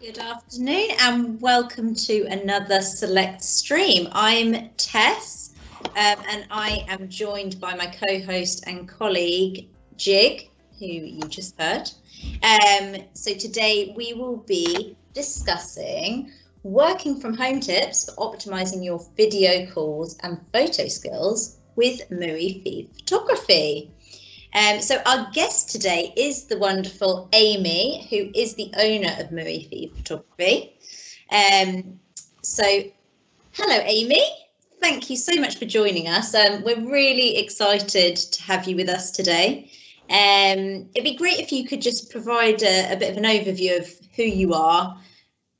Good afternoon and welcome to another Select Stream. I'm Tess and I am joined by my co-host and colleague Jig, who you just heard. So today we will be discussing working from home tips for optimizing your video calls and photo skills with Mooie Fee Photography. So our guest today is the wonderful Amy, who is the owner of Mooie Fee Photography. So hello, Amy. Thank you so much for joining us. We're really excited to have you with us today. It'd be great if you could just provide a bit of an overview of who you are,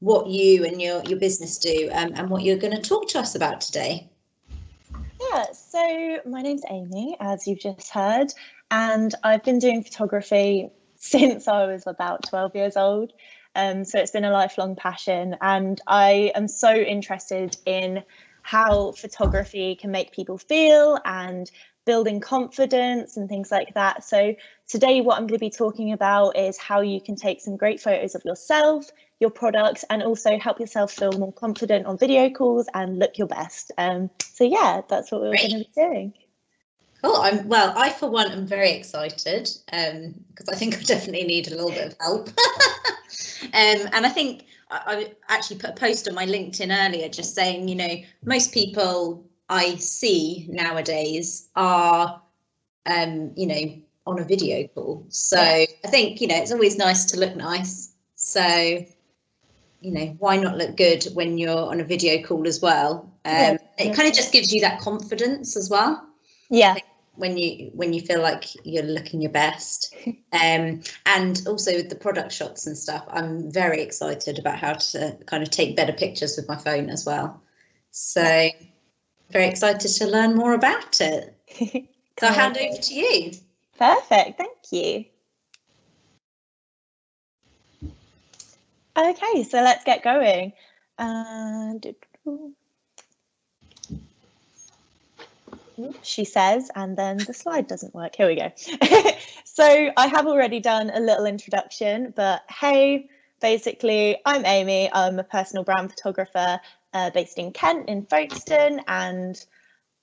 what you and your business do, and what you're going to talk to us about today. Yeah, so my name's Amy, as you've just heard, and I've been doing photography since I was about 12 years old. So it's been a lifelong passion, and I am so interested in how photography can make people feel and building confidence and things like that. So today what I'm going to be talking about is how you can take some great photos of yourself, your products, and also help yourself feel more confident on video calls and look your best. So yeah, that's what we're going to be doing. Cool. I for one am very excited because I think I definitely need a little bit of help. And I think I actually put a post on my LinkedIn earlier just saying, you know, most people I see nowadays are, you know, on a video call. So yeah. I think, you know, it's always nice to look nice. So, you know, why not look good when you're on a video call as well? It kind of just gives you that confidence as well. Yeah. When you feel like you're looking your best. And also with the product shots and stuff, I'm very excited about how to kind of take better pictures with my phone as well. So very excited to learn more about it. So I'll hand over to you. Perfect, thank you. Okay, so let's get going. She says, and then the slide doesn't work. Here we go. So I have already done a little introduction, but hey, basically, I'm Amy. I'm a personal brand photographer based in Kent, in Folkestone, and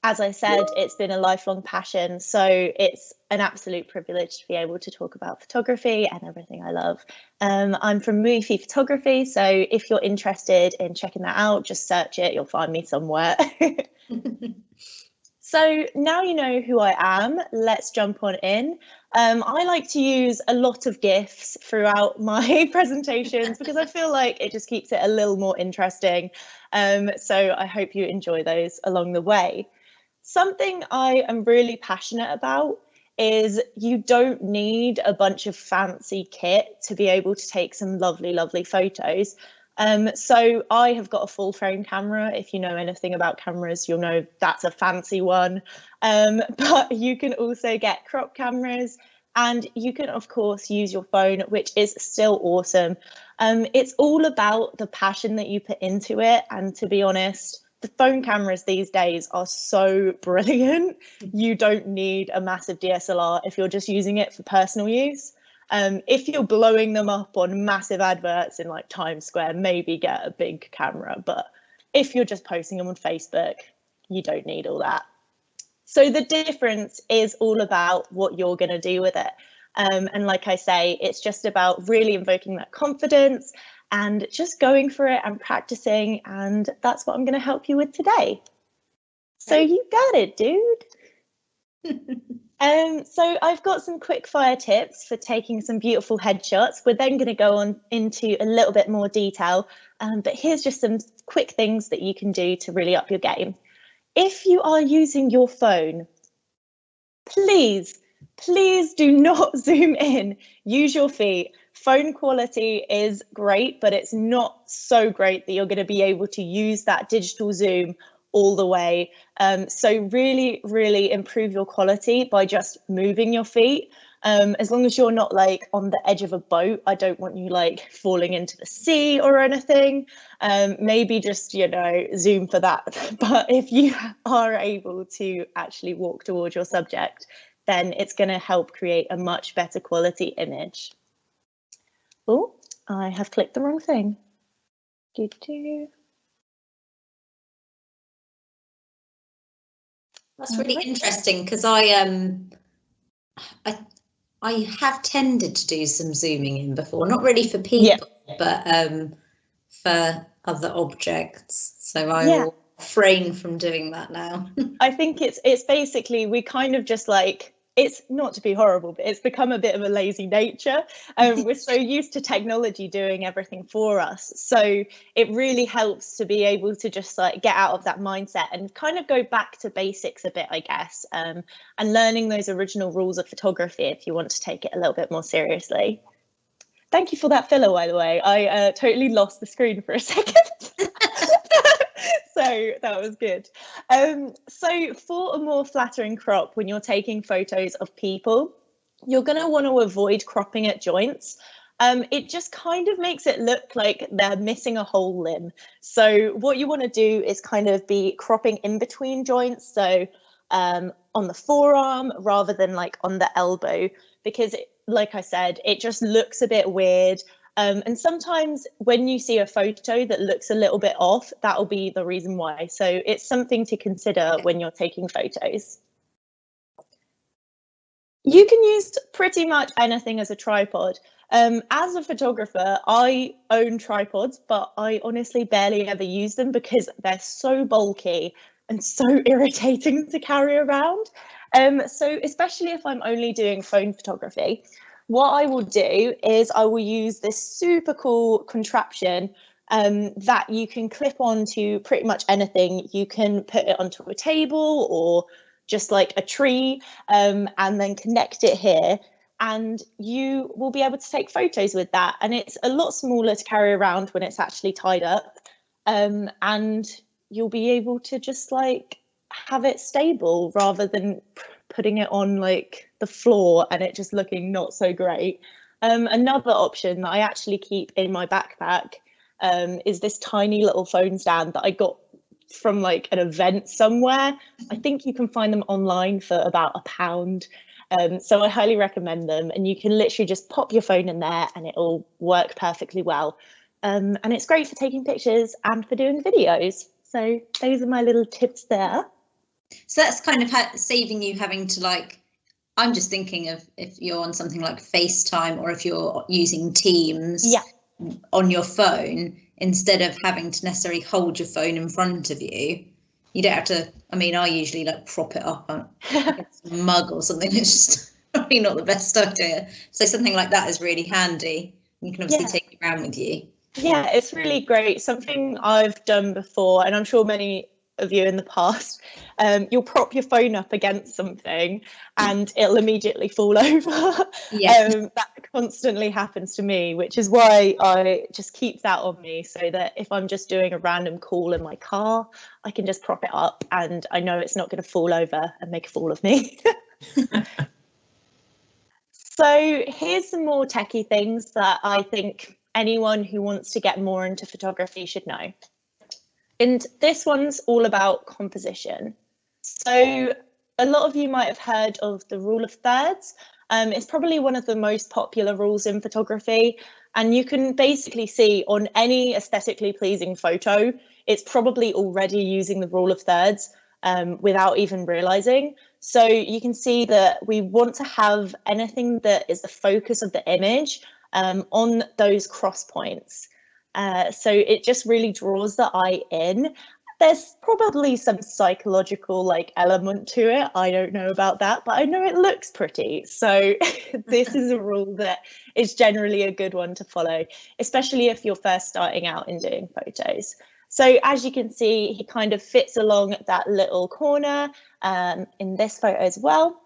as I said, it's been a lifelong passion. So it's an absolute privilege to be able to talk about photography and everything I love. I'm from Mooie Fee Photography. So if you're interested in checking that out, just search it. You'll find me somewhere. So now you know who I am, let's jump on in. I like to use a lot of GIFs throughout my presentations because I feel like it just keeps it a little more interesting. So I hope you enjoy those along the way. Something I am really passionate about is you don't need a bunch of fancy kit to be able to take some lovely, lovely photos. So I have got a full frame camera. If you know anything about cameras, you'll know that's a fancy one. But you can also get crop cameras, and you can, of course, use your phone, which is still awesome. It's all about the passion that you put into it. And to be honest, the phone cameras these days are so brilliant. You don't need a massive DSLR if you're just using it for personal use. If you're blowing them up on massive adverts in like Times Square, maybe get a big camera. But if you're just posting them on Facebook, you don't need all that. So the difference is all about what you're going to do with it. And like I say, it's just about really invoking that confidence and just going for it and practicing. And that's what I'm going to help you with today. So you got it, dude. So I've got some quick fire tips for taking some beautiful headshots. We're then going to go on into a little bit more detail, but here's just some quick things that you can do to really up your game. If you are using your phone, please do not zoom in. Use your feet. Phone quality is great, but it's not so great that you're going to be able to use that digital zoom all the way. So really, really improve your quality by just moving your feet. As long as you're not like on the edge of a boat, I don't want you like falling into the sea or anything. Maybe just, you know, zoom for that. But if you are able to actually walk towards your subject, then it's going to help create a much better quality image. Oh, I have clicked the wrong thing. That's really interesting, because I have tended to do some zooming in before, not really for people, but for other objects. So I will refrain from doing that now. I think it's basically, we kind of just like, it's not to be horrible, but it's become a bit of a lazy nature. We're so used to technology doing everything for us. So it really helps to be able to just like get out of that mindset and kind of go back to basics a bit, I guess, and learning those original rules of photography if you want to take it a little bit more seriously. Thank you for that filler, by the way. I totally lost the screen for a second. So that was good. So for a more flattering crop, when you're taking photos of people, you're going to want to avoid cropping at joints. It just kind of makes it look like they're missing a whole limb. So what you want to do is kind of be cropping in between joints. So on the forearm rather than like on the elbow, because like I said, it just looks a bit weird. And sometimes when you see a photo that looks a little bit off, that'll be the reason why. So it's something to consider when you're taking photos. You can use pretty much anything as a tripod. As a photographer, I own tripods, but I honestly barely ever use them because they're so bulky and so irritating to carry around. So especially if I'm only doing phone photography, what I will do is I will use this super cool contraption that you can clip onto pretty much anything. You can put it onto a table or just like a tree, and then connect it here, and you will be able to take photos with that. And it's a lot smaller to carry around when it's actually tied up, and you'll be able to just like have it stable rather than putting it on like the floor and it just looking not so great. Another option that I actually keep in my backpack is this tiny little phone stand that I got from like an event somewhere. I think you can find them online for about £1. So I highly recommend them, and you can literally just pop your phone in there and it'll work perfectly well. And it's great for taking pictures and for doing videos. So those are my little tips there. So that's kind of saving you having to like, I'm just thinking of if you're on something like FaceTime or if you're using Teams on your phone, instead of having to necessarily hold your phone in front of you, you don't have to. I mean, I usually like prop it up on a mug or something. It's just probably not the best idea. So something like that is really handy. You can obviously take it around with you. Yeah, it's really great. Something I've done before, and I'm sure many of you in the past, you'll prop your phone up against something and it'll immediately fall over. That constantly happens to me, which is why I just keep that on me, so that if I'm just doing a random call in my car, I can just prop it up and I know it's not going to fall over and make a fool of me. So here's some more techie things that I think anyone who wants to get more into photography should know. And this one's all about composition. So a lot of you might have heard of the rule of thirds. It's probably one of the most popular rules in photography. And you can basically see on any aesthetically pleasing photo, it's probably already using the rule of thirds without even realizing. So you can see that we want to have anything that is the focus of the image on those cross points. So it just really draws the eye in. There's probably some psychological like element to it. I don't know about that, but I know it looks pretty. So this is a rule that is generally a good one to follow, especially if you're first starting out in doing photos. So as you can see, he kind of fits along that little corner in this photo as well.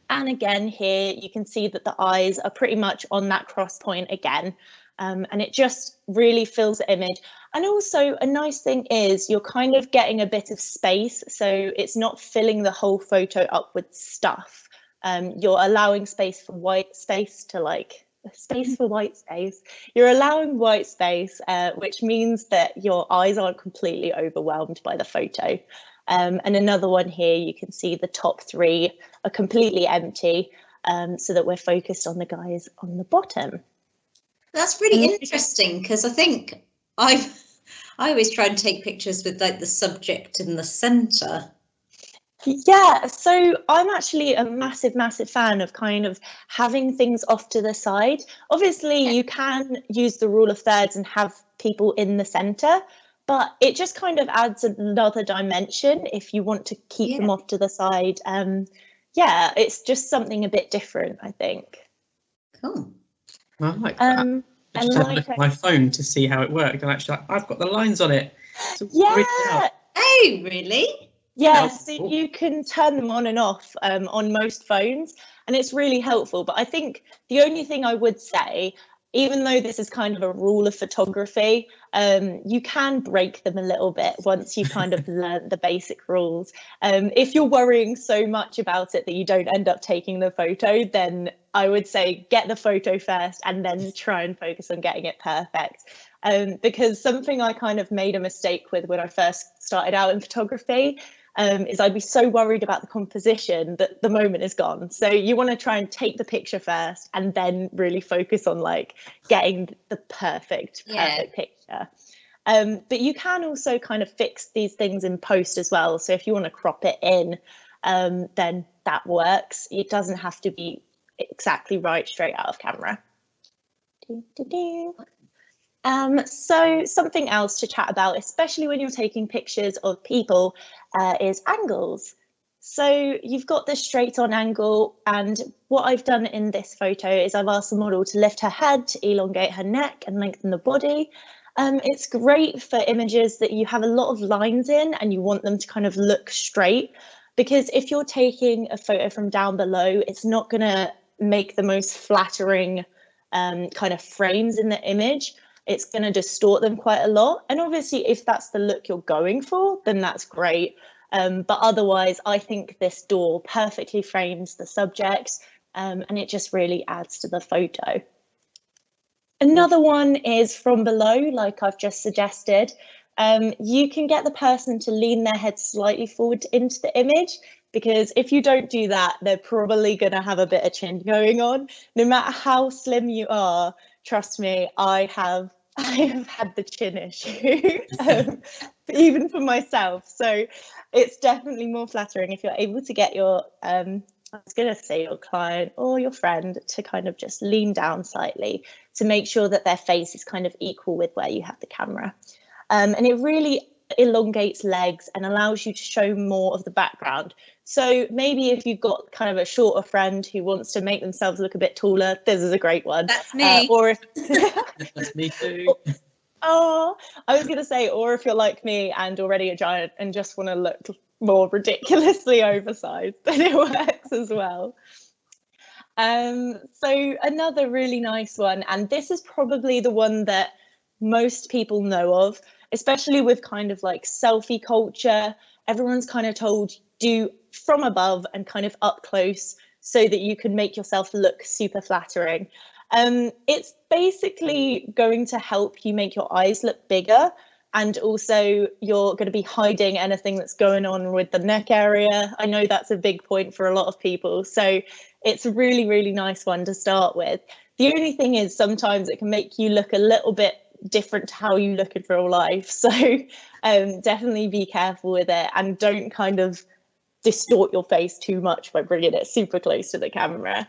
And again, here you can see that the eyes are pretty much on that cross point again. And it just really fills the image. And also a nice thing is you're kind of getting a bit of space, so it's not filling the whole photo up with stuff. You're allowing space for white space to like space for white space. You're allowing white space, which means that your eyes aren't completely overwhelmed by the photo. And another one here, you can see the top three are completely empty, so that we're focused on the guys on the bottom. That's really interesting, because I think I've I always try and take pictures with like the subject in the centre. Yeah, so I'm actually a massive fan of kind of having things off to the side. Obviously, you can use the rule of thirds and have people in the center, but it just kind of adds another dimension if you want to keep them off to the side. Yeah, it's just something a bit different, I think. Cool. I like that. I just had a look at my phone to see how it worked, and actually, I've got the lines on it. Yeah. Oh, really? Yeah, so you can turn them on and off on most phones, and it's really helpful. But I think the only thing I would say, even though this is kind of a rule of photography, you can break them a little bit once you've kind of learned the basic rules. If you're worrying so much about it that you don't end up taking the photo, then I would say get the photo first and then try and focus on getting it perfect. Because something I kind of made a mistake with when I first started out in photography is I'd be so worried about the composition that the moment is gone. So you want to try and take the picture first and then really focus on like getting the perfect picture. But you can also kind of fix these things in post as well. So if you want to crop it in, then that works. It doesn't have to be exactly right straight out of camera. So something else to chat about, especially when you're taking pictures of people, is angles. So you've got this straight on angle, and what I've done in this photo is I've asked the model to lift her head, to elongate her neck and lengthen the body. It's great for images that you have a lot of lines in and you want them to kind of look straight, because if you're taking a photo from down below, it's not going to make the most flattering kind of frames in the image. It's going to distort them quite a lot. And obviously, if that's the look you're going for, then that's great. But otherwise, I think this door perfectly frames the subject, and it just really adds to the photo. Another one is from below, like I've just suggested. You can get the person to lean their head slightly forward into the image, because if you don't do that, they're probably going to have a bit of chin going on. No matter how slim you are, trust me, I have had the chin issue, even for myself. So it's definitely more flattering if you're able to get your, I was going to say your client or your friend, to kind of just lean down slightly to make sure that their face is kind of equal with where you have the camera. And it really elongates legs and allows you to show more of the background. So maybe if you've got kind of a shorter friend who wants to make themselves look a bit taller, this is a great one. That's me. Or if that's me too. Oh, I was going to say, or if you're like me and already a giant and just want to look more ridiculously oversized, then it works as well. So another really nice one, and this is probably the one that most people know of, especially with kind of like selfie culture. Everyone's kind of told do from above and kind of up close so that you can make yourself look super flattering. It's basically going to help you make your eyes look bigger, and also you're going to be hiding anything that's going on with the neck area. I know that's a big point for a lot of people, so it's a really nice one to start with. The only thing is sometimes it can make you look a little bit different to how you look in real life, so definitely be careful with it and don't kind of distort your face too much by bringing it super close to the camera.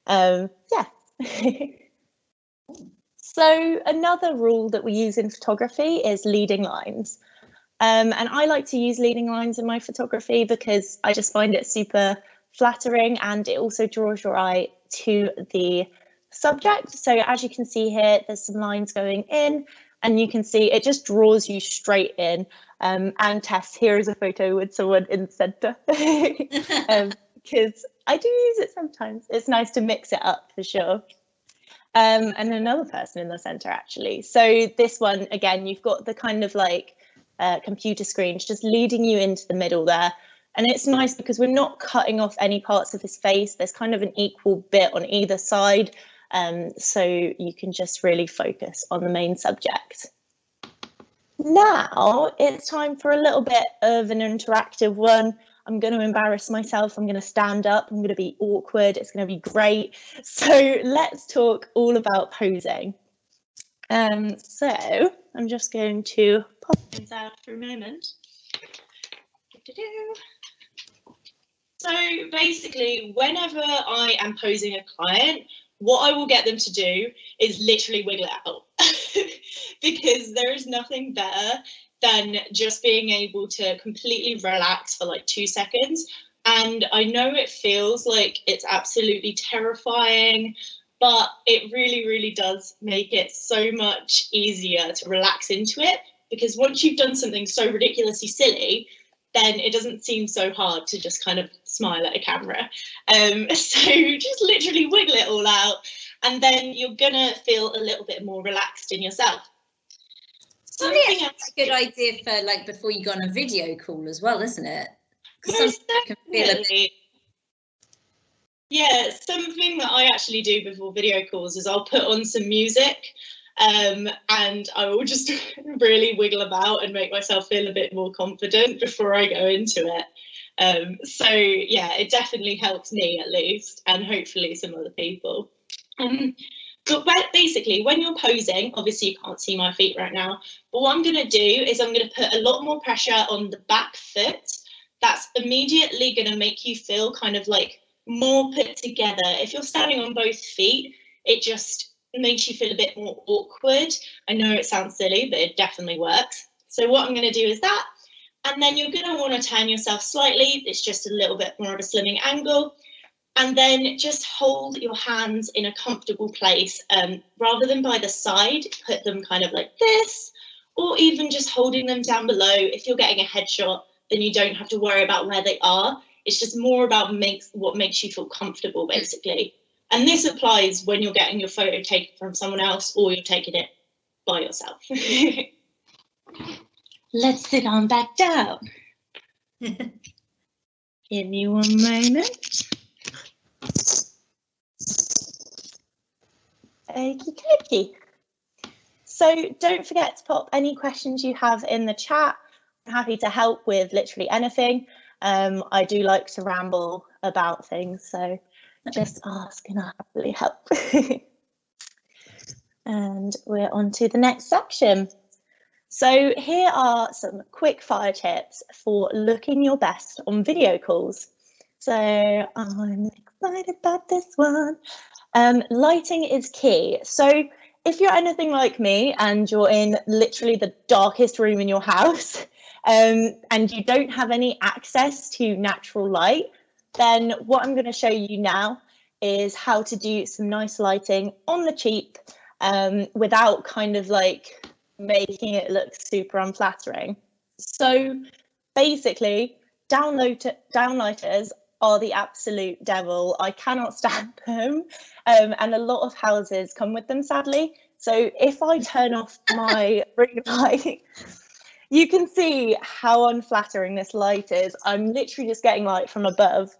Yeah. So another rule that we use in photography is leading lines. And I like to use leading lines in my photography because I just find it super flattering, and it also draws your eye to the subject. So as you can see here, there's some lines going in, and you can see it just draws you straight in. And Tess, here is a photo with someone in the centre, because I do use it sometimes. It's nice to mix it up for sure. And another person in the centre, actually. So this one, again, you've got the kind of like computer screens just leading you into the middle there. And it's nice because we're not cutting off any parts of his face. There's kind of an equal bit on either side. So you can just really focus on the main subject. Now it's time for a little bit of an interactive one. I'm going to embarrass myself. I'm going to stand up. I'm going to be awkward. It's going to be great. So let's talk all about posing. So I'm just going to pop things out for a moment. So basically, whenever I am posing a client, what I will get them to do is literally wiggle it out because there is nothing better than just being able to completely relax for like 2 seconds. And I know it feels like it's absolutely terrifying, but it really, really does make it so much easier to relax into it, because once you've done something so ridiculously silly, then it doesn't seem so hard to just kind of smile at a camera. So just literally wiggle it all out, and then you're gonna feel a little bit more relaxed in yourself. Something else a good idea for like before you go on a video call as well, isn't it? Yeah, something that I actually do before video calls is I'll put on some music, and I will just really wiggle about and make myself feel a bit more confident before I go into it. So yeah, it definitely helps me at least, and hopefully some other people. But basically, when you're posing, obviously you can't see my feet right now, but what I'm going to do is I'm going to put a lot more pressure on the back foot. That's immediately going to make you feel kind of like more put together. If you're standing on both feet, it just makes you feel a bit more awkward. I know it sounds silly, but it definitely works. So what I'm going to do is that, and then you're going to want to turn yourself slightly. It's just a little bit more of a slimming angle. And then just hold your hands in a comfortable place, rather than by the side, put them kind of like this, or even just holding them down below. If you're getting a headshot, then you don't have to worry about where they are. It's just more about what makes you feel comfortable, basically. And this applies when you're getting your photo taken from someone else or you're taking it by yourself. Let's sit on back down. Give me one moment. Okie dokie. So don't forget to pop any questions you have in the chat. I'm happy to help with literally anything. I do like to ramble about things, so just ask and I'll happily help. And we're on to the next section. So here are some quick fire tips for looking your best on video calls. So I'm excited about this one. Lighting is key. So if you're anything like me and you're in literally the darkest room in your house, and you don't have any access to natural light, then what I'm going to show you now is how to do some nice lighting on the cheap, without kind of like making it look super unflattering. So basically, downlighters are the absolute devil. I cannot stand them, and a lot of houses come with them, sadly. So if I turn off my ring light, you can see how unflattering this light is. I'm literally just getting light from above,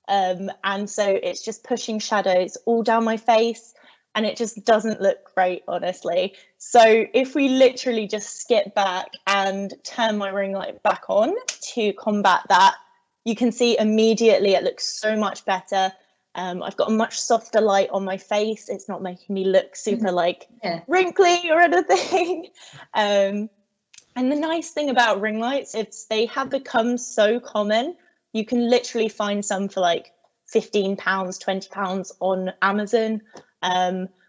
and so it's just pushing shadows all down my face, and it just doesn't look great, honestly. So if we literally just skip back and turn my ring light back on to combat that, you can see immediately it looks so much better. I've got a much softer light on my face. It's not making me look super wrinkly or anything. And the nice thing about ring lights is they have become so common. You can literally find some for like £15, £20 on Amazon.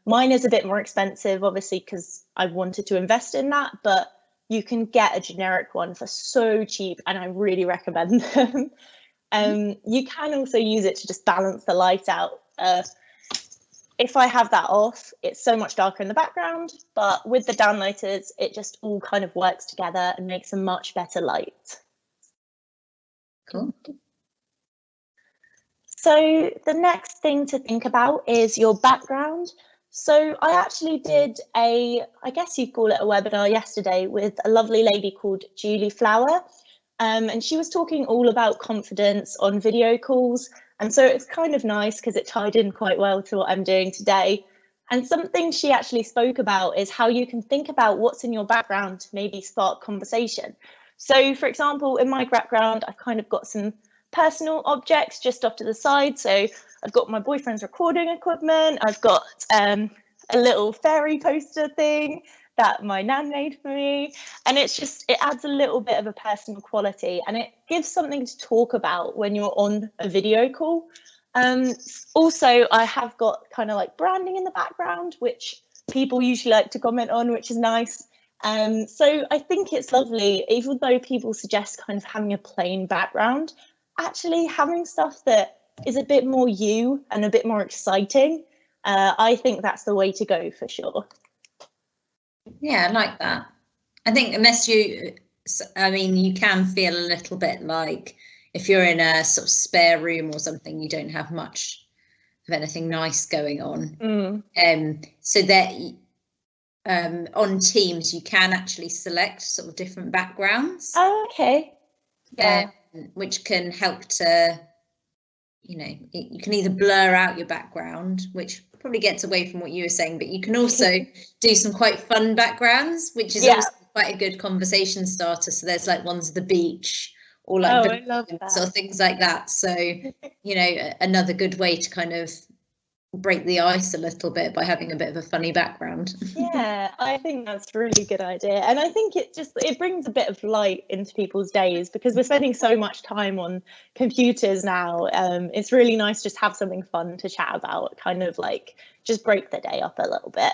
Mine is a bit more expensive, obviously, because I wanted to invest in that, but you can get a generic one for so cheap, and I really recommend them. You can also use it to just balance the light out. If I have that off, it's so much darker in the background, but with the downlighters, it just all kind of works together and makes a much better light. Cool. So the next thing to think about is your background. So I actually did I guess you'd call it a webinar yesterday with a lovely lady called Julie Flower. And she was talking all about confidence on video calls. And so it's kind of nice because it tied in quite well to what I'm doing today. And something she actually spoke about is how you can think about what's in your background to maybe spark conversation. So, for example, in my background, I've kind of got some personal objects just off to the side. So I've got my boyfriend's recording equipment. I've got a little fairy poster thing that my nan made for me, and it adds a little bit of a personal quality, and it gives something to talk about when you're on a video call. Also, I have got kind of like branding in the background, which people usually like to comment on, which is nice. So I think it's lovely, even though people suggest kind of having a plain background, actually having stuff that is a bit more you and a bit more exciting. I think that's the way to go for sure. Yeah, I like that. I think you can feel a little bit like if you're in a sort of spare room or something, you don't have much of anything nice going on. So that on Teams, you can actually select sort of different backgrounds. Oh, okay. Yeah. Which can help to, you can either blur out your background, which probably gets away from what you were saying, but you can also do some quite fun backgrounds, which is also quite a good conversation starter. So there's like ones of the beach or like or things like that. So, another good way to kind of break the ice a little bit by having a bit of a funny background. Yeah, I think that's a really good idea, and I think it brings a bit of light into people's days, because we're spending so much time on computers now. It's really nice just have something fun to chat about, kind of like just break the day up a little bit.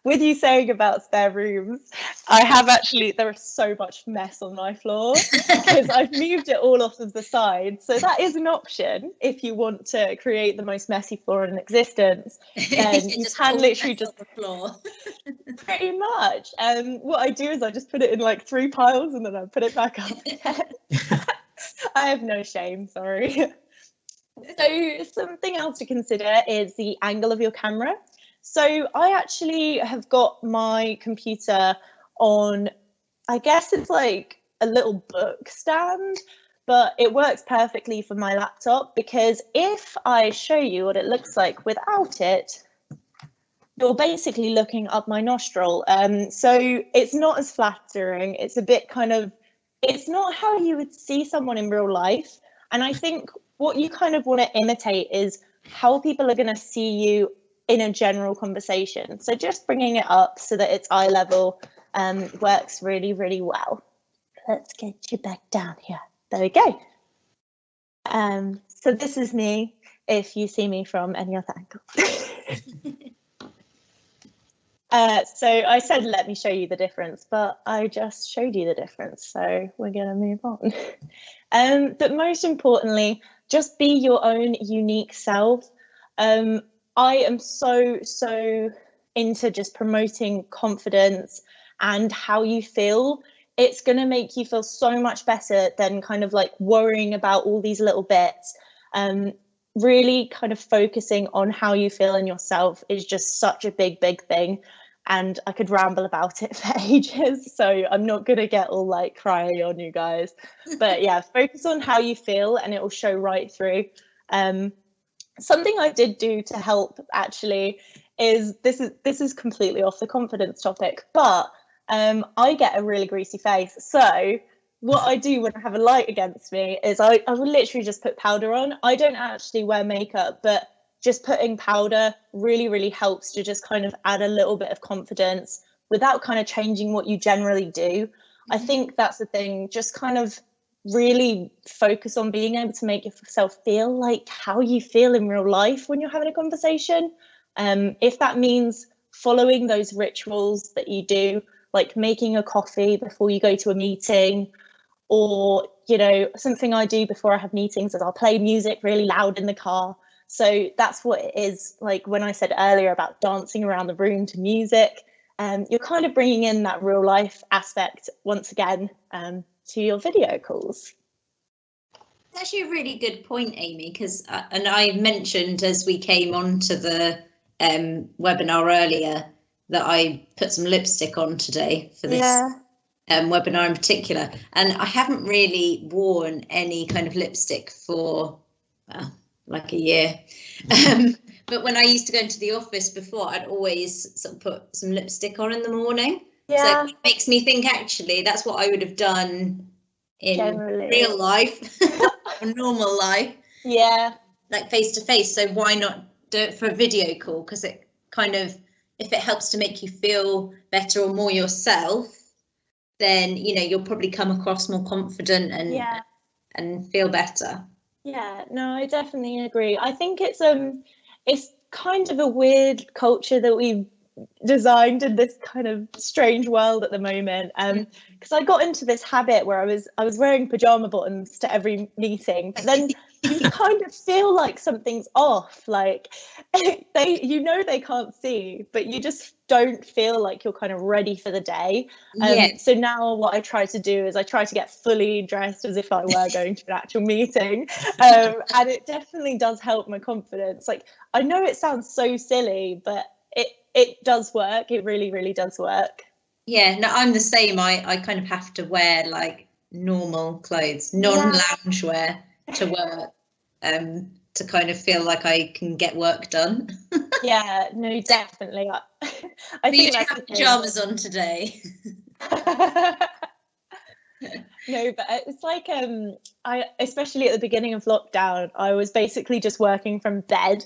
With you saying about spare rooms, I have there is so much mess on my floor because I've moved it all off of the side. So that is an option if you want to create the most messy floor in existence. Then you can literally just the floor. Pretty much. What I do is I just put it in like 3 piles and then I put it back up again. I have no shame, sorry. So something else to consider is the angle of your camera. So I actually have got my computer on, I guess it's like a little book stand, but it works perfectly for my laptop, because if I show you what it looks like without it, you're basically looking up my nostril. So it's not as flattering. It's a bit it's not how you would see someone in real life. And I think what you kind of want to imitate is how people are going to see you in a general conversation. So just bringing it up so that it's eye level works really, really well. Let's get you back down here. There we go. So this is me if you see me from any other angle. So I said, let me show you the difference, but I just showed you the difference. So we're going to move on. But most importantly, just be your own unique self. I am so into just promoting confidence and how you feel. It's going to make you feel so much better than kind of like worrying about all these little bits. Really kind of focusing on how you feel in yourself is just such a big thing. And I could ramble about it for ages, so I'm not going to get all like crying on you guys. But yeah, focus on how you feel and it will show right through. Something I did do to help actually is this is completely off the confidence topic, but I get a really greasy face. So what I do when I have a light against me is I will literally just put powder on. I don't actually wear makeup, but just putting powder really helps to just kind of add a little bit of confidence without kind of changing what you generally do. I think that's the thing, just kind of really focus on being able to make yourself feel like how you feel in real life when you're having a conversation. If that means following those rituals that you do, like making a coffee before you go to a meeting, or, something I do before I have meetings is I'll play music really loud in the car. So that's what it is. Like when I said earlier about dancing around the room to music, you're kind of bringing in that real life aspect once again to your video calls. That's actually a really good point, Amy, because and I mentioned as we came onto the webinar earlier that I put some lipstick on today for this webinar in particular, and I haven't really worn any kind of lipstick for like a year. But when I used to go into the office before, I'd always sort of put some lipstick on in the morning. So it makes me think actually that's what I would have done in real life or normal life. Yeah. Like face to face. So why not do it for a video call? Because it kind of, if it helps to make you feel better or more yourself, then, you know, you'll probably come across more confident and feel better. Yeah, no, I definitely agree. I think it's kind of a weird culture that we've designed in this kind of strange world at the moment. Because I got into this habit where I was wearing pajama bottoms to every meeting, but then you kind of feel like something's off. Like they can't see, but you just don't feel like you're kind of ready for the day. So now what I try to do is I try to get fully dressed as if I were going to an actual meeting, and it definitely does help my confidence. Like, I know it sounds so silly, but it does work. It really, really does work. Yeah, no, I'm the same. I kind of have to wear like normal clothes, non-loungewear to work, to kind of feel like I can get work done. Yeah, no, definitely. I think you don't have pajamas on today. No, but it's like I especially at the beginning of lockdown, I was basically just working from bed,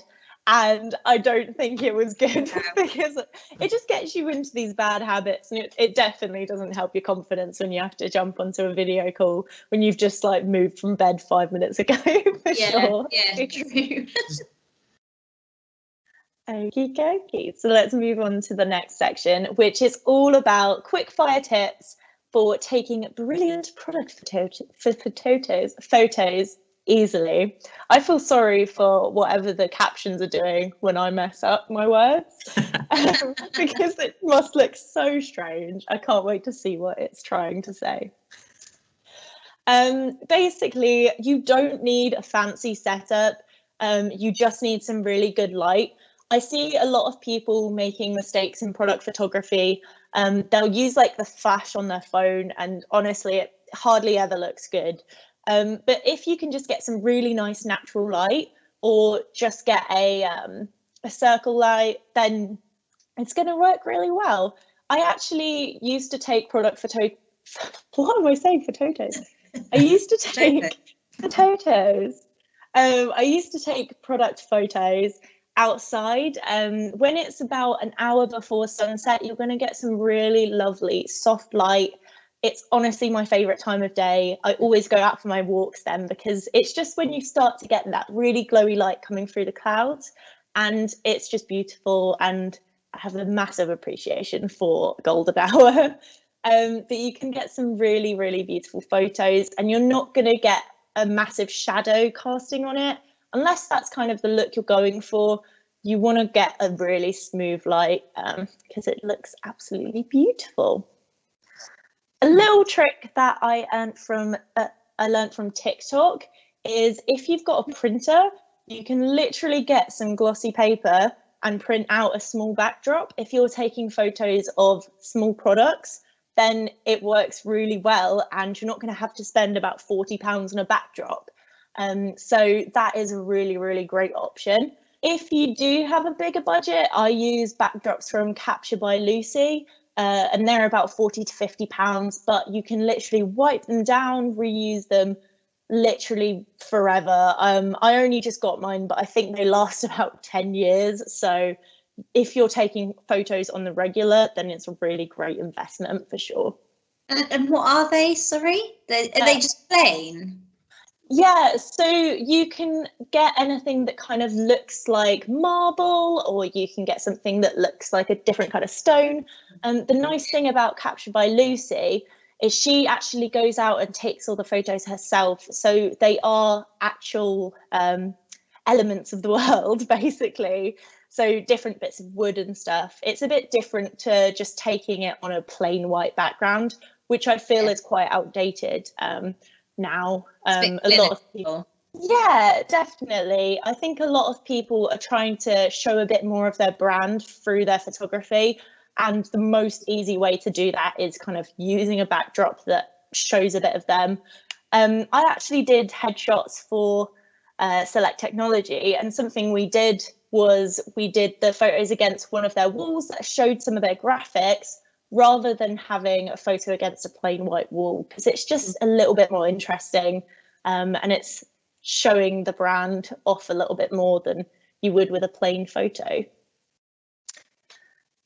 and I don't think it was good because it just gets you into these bad habits, and it definitely doesn't help your confidence when you have to jump onto a video call when you've just like moved from bed 5 minutes ago. For sure. Yeah, true. Okie dokie. So let's move on to the next section, which is all about quick fire tips for taking brilliant product photos easily. I feel sorry for whatever the captions are doing when I mess up my words, because it must look so strange. I can't wait to see what it's trying to say. Basically, you don't need a fancy setup. You just need some really good light. I see a lot of people making mistakes in product photography. They'll use like the flash on their phone, and honestly, it hardly ever looks good. But if you can just get some really nice natural light, or just get a circle light, then it's going to work really well. I actually used to take product photo. What am I saying? Photos. I used to take photos. I used to take product photos outside. When it's about an hour before sunset, you're going to get some really lovely soft light. It's honestly my favorite time of day. I always go out for my walks then, because it's just when you start to get that really glowy light coming through the clouds, and it's just beautiful. And I have a massive appreciation for golden hour. But you can get some really, really beautiful photos, and you're not going to get a massive shadow casting on it, unless that's kind of the look you're going for. You want to get a really smooth light, because it looks absolutely beautiful. A little trick that I learned from TikTok is, if you've got a printer, you can literally get some glossy paper and print out a small backdrop. If you're taking photos of small products, then it works really well, and you're not going to have to spend about £40 on a backdrop. So that is a really, really great option. If you do have a bigger budget, I use backdrops from Capture by Lucy, and they're about £40 to £50, but you can literally wipe them down, reuse them literally forever. I only just got mine, but I think they last about 10 years. So if you're taking photos on the regular, then it's a really great investment for sure. And what are they? Sorry, are they just plain? Yeah, so you can get anything that kind of looks like marble, or you can get something that looks like a different kind of stone. The nice thing about Capture by Lucy is she actually goes out and takes all the photos herself. So they are actual elements of the world, basically. So different bits of wood and stuff. It's a bit different to just taking it on a plain white background, which I feel is quite outdated now. A lot of people. Yeah, definitely. I think a lot of people are trying to show a bit more of their brand through their photography. And the most easy way to do that is kind of using a backdrop that shows a bit of them. I actually did headshots for Select Technology, and something we did was we did the photos against one of their walls that showed some of their graphics, rather than having a photo against a plain white wall, because it's just a little bit more interesting, and it's showing the brand off a little bit more than you would with a plain photo.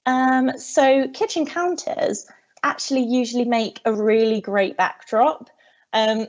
So kitchen counters actually usually make a really great backdrop.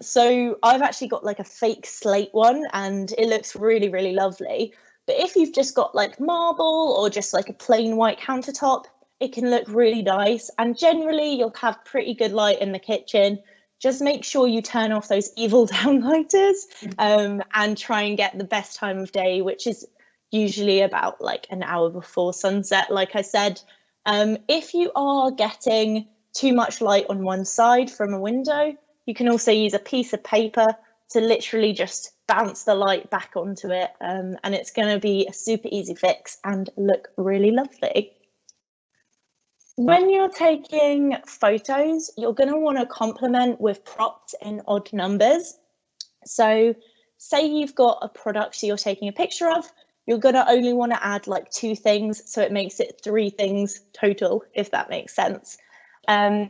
So I've actually got like a fake slate one and it looks really, really lovely. But if you've just got like marble or just like a plain white countertop, it can look really nice. And generally you'll have pretty good light in the kitchen. Just make sure you turn off those evil downlighters and try and get the best time of day, which is usually about like an hour before sunset, like I said. If you are getting too much light on one side from a window, you can also use a piece of paper to literally just bounce the light back onto it, and it's going to be a super easy fix and look really lovely. When you're taking photos, you're going to want to complement with props in odd numbers. So say you've got a product you're taking a picture of, you're going to only want to add like 2 things, so it makes it 3 things total, if that makes sense,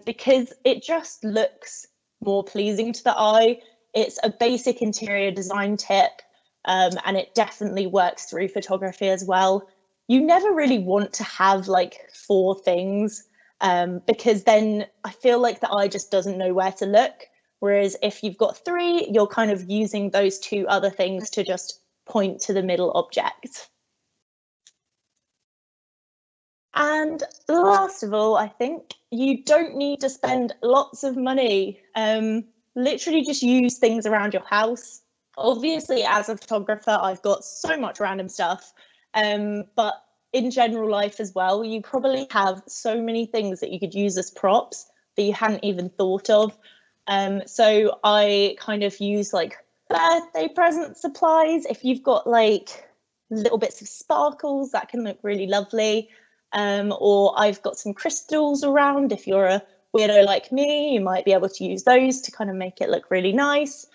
because it just looks more pleasing to the eye. It's a basic interior design tip, and it definitely works through photography as well. You never really want to have like 4 things, because then I feel like the eye just doesn't know where to look. Whereas if you've got 3, you're kind of using those 2 other things to just point to the middle object. And last of all, I think you don't need to spend lots of money. Literally just use things around your house. Obviously, as a photographer, I've got so much random stuff, but in general life as well, you probably have so many things that you could use as props that you hadn't even thought of. So I kind of use like birthday present supplies. If you've got like little bits of sparkles, that can look really lovely. Or I've got some crystals around. If you're a weirdo like me, you might be able to use those to kind of make it look really nice.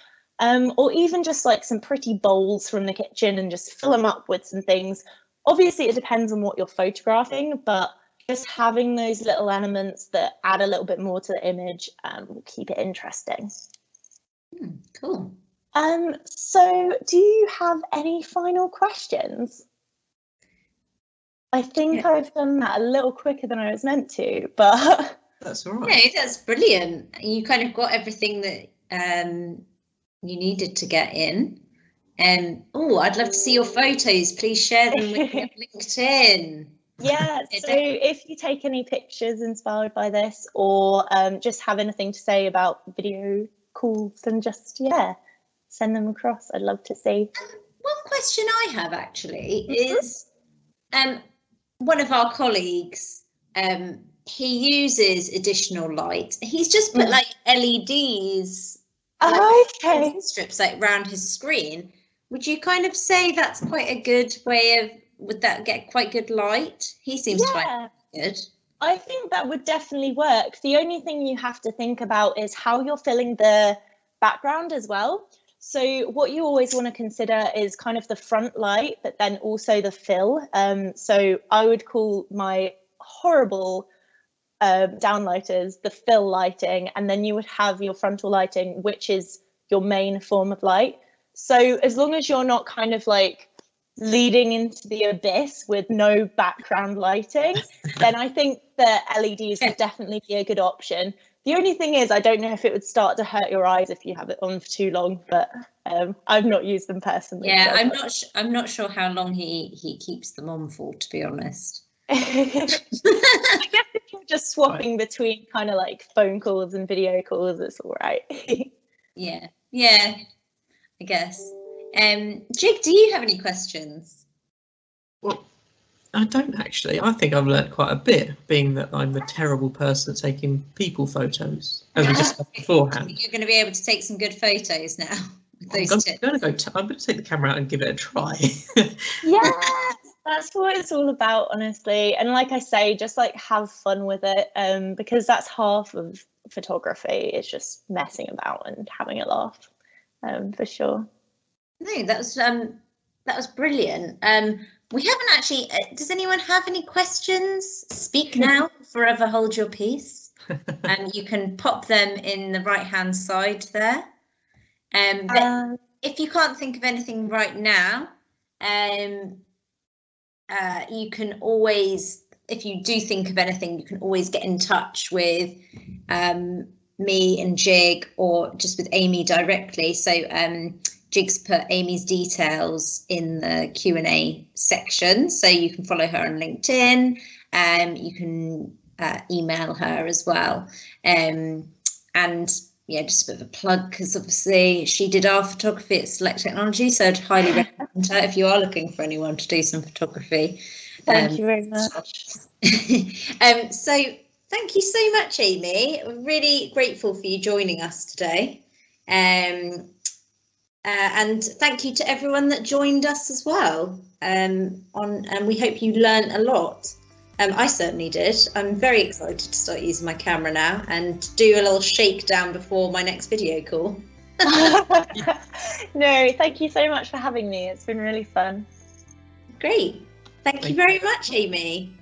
Or even just like some pretty bowls from the kitchen and just fill them up with some things. Obviously, it depends on what you're photographing, but just having those little elements that add a little bit more to the image will keep it interesting. Cool. So do you have any final questions? I think I've done that a little quicker than I was meant to, but that's all right. No, that's brilliant. You kind of got everything that you needed to get in. Oh, I'd love to see your photos. Please share them with me on LinkedIn. Yeah, so if you take any pictures inspired by this or just have anything to say about video calls, then just, send them across. I'd love to see. One question I have actually is one of our colleagues, he uses additional light. He's just put like LEDs, strips like around his screen. Would you kind of say that's quite a good way of, would that get quite good light? He seems to find it good. I think that would definitely work. The only thing you have to think about is how you're filling the background as well. So what you always want to consider is kind of the front light, but then also the fill. So I would call my horrible downlighters the fill lighting, and then you would have your frontal lighting, which is your main form of light. So as long as you're not kind of like leading into the abyss with no background lighting, then I think the LEDs would definitely be a good option. The only thing is, I don't know if it would start to hurt your eyes if you have it on for too long, but I've not used them personally. Yeah, so I'm not sure how long he keeps them on for, to be honest. I guess if you're just swapping between kind of like phone calls and video calls, it's all right. Yeah, I guess. Jig, do you have any questions? Well, I don't actually. I think I've learnt quite a bit, being that I'm a terrible person at taking people photos, as we discussed beforehand. You're going to be able to take some good photos now. I'm going to take the camera out and give it a try. Yeah, that's what it's all about, honestly. And like I say, just like have fun with it, because that's half of photography. It's just messing about and having a laugh, for sure. No, that was brilliant. We haven't actually. Does anyone have any questions? Speak now, forever hold your peace. And you can pop them in the right-hand side there. But if you can't think of anything right now, you can always if you do think of anything, you can always get in touch with me and Jig, or just with Amy directly. So Jig's put Amy's details in the Q&A section, so you can follow her on LinkedIn. You can email her as well. And yeah, just a bit of a plug, because obviously she did our photography at Select Technology, so I'd highly recommend her if you are looking for anyone to do some photography. Thank you very much. So thank you so much, Amy. We're really grateful for you joining us today. And thank you to everyone that joined us as well. And we hope you learned a lot. I certainly did. I'm very excited to start using my camera now and do a little shakedown before my next video call. No, thank you so much for having me. It's been really fun. Great. Thank you very much, Amy.